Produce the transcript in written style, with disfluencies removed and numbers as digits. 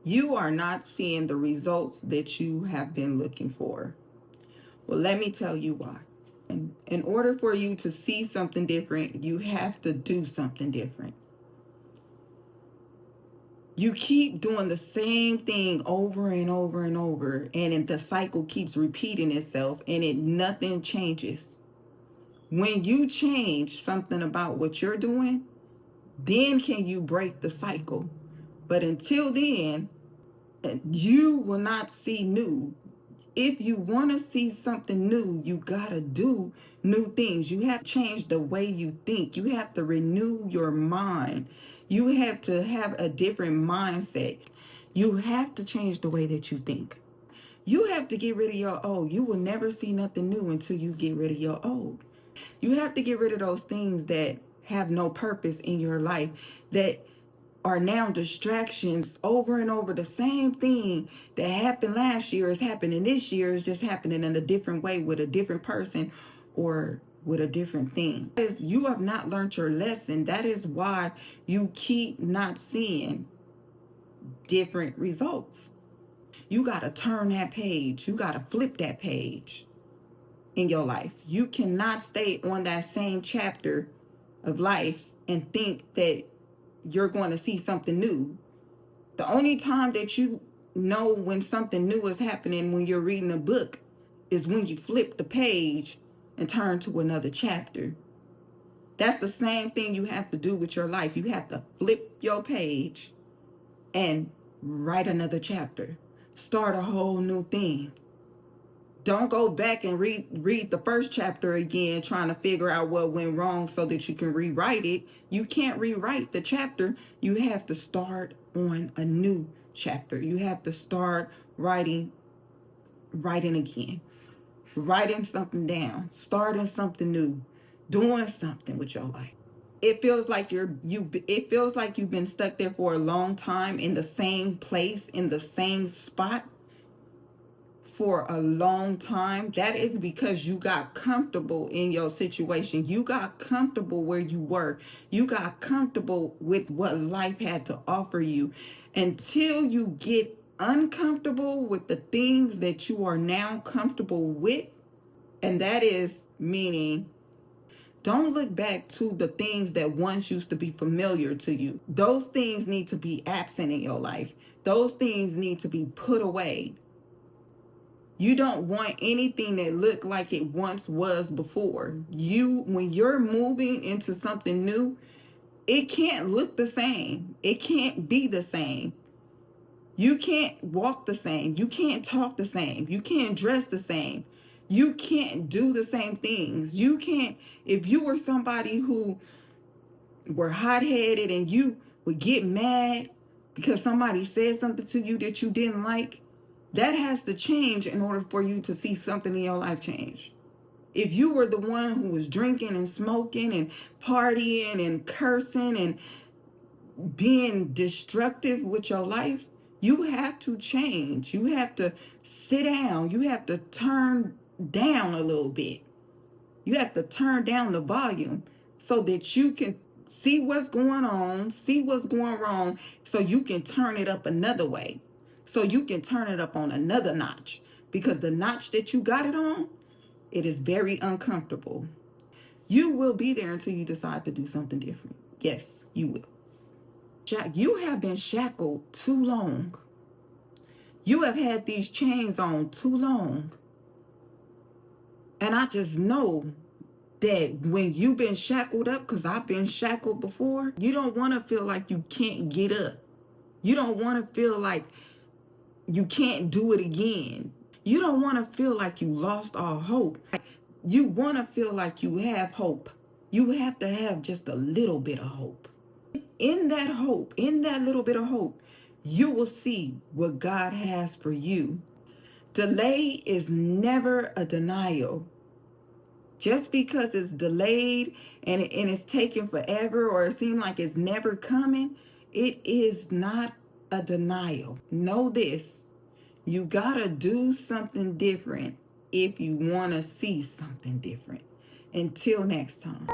you are not seeing the results that you have been looking for. Well, let me tell you why. And in order for you to see something different, you have to do something different. You keep doing the same thing over and over and over, and the cycle keeps repeating itself, and nothing changes. When you change something about what you're doing, then can you break the cycle. But until then, you will not see new. If you want to see something new, you gotta do new things. You have to change the way you think. You have to renew your mind. You have to have a different mindset. You have to change the way that you think. You have to get rid of your old. You will never see nothing new until you get rid of your old. You have to get rid of those things that have no purpose in your life, that are now distractions. Over and over, the same thing that happened last year is happening this year, is just happening in a different way with a different person or with a different thing. You have not learned your lesson. That is why you keep not seeing different results. You got to turn that page. You got to flip that page in your life. You cannot stay on that same chapter of life and think that you're going to see something new. The only time that you know when something new is happening when you're reading a book is when you flip the page and turn to another chapter. That's the same thing you have to do with your life. You have to flip your page and write another chapter. Start a whole new thing. Don't go back and read the first chapter again, trying to figure out what went wrong so that you can rewrite it. You can't rewrite the chapter. You have to start on a new chapter. You have to start writing again, writing something down, starting something new, doing something with your life. It feels like it feels like you've been stuck there for a long time in the same place, in the same spot for a long time. That is because you got comfortable in your situation. You got comfortable where you were. You got comfortable with what life had to offer you. Until you get uncomfortable with the things that you are now comfortable with, and that is meaning, don't look back to the things that once used to be familiar to you. Those things need to be absent in your life. Those things need to be put away. You don't want anything that looked like it once was before. When you're moving into something new, it can't look the same. It can't be the same. You can't walk the same. You can't talk the same. You can't dress the same. You can't do the same things. You can't, if you were somebody who were hot-headed and you would get mad because somebody said something to you that you didn't like, that has to change in order for you to see something in your life change. If you were the one who was drinking and smoking and partying and cursing and being destructive with your life, you have to change. You have to sit down. You have to turn down a little bit. You have to turn down the volume so that you can see what's going on, see what's going wrong, so you can turn it up another way. So you can turn it up on another notch, because the notch that you got it on, it is very uncomfortable. You will be there until you decide to do something different. Yes, you will. You have been shackled too long. You have had these chains on too long. And I just know that when you've been shackled up, because I've been shackled before, you don't want to feel like you can't get up. You don't want to feel like you can't do it again. You don't want to feel like you lost all hope. You want to feel like you have hope. You have to have just a little bit of hope. In that hope, in that little bit of hope, you will see what God has for you. Delay is never a denial. Just because it's delayed and it's taking forever, or it seems like it's never coming, it is not a denial. Know this: you gotta do something different if you want to see something different. Until next time.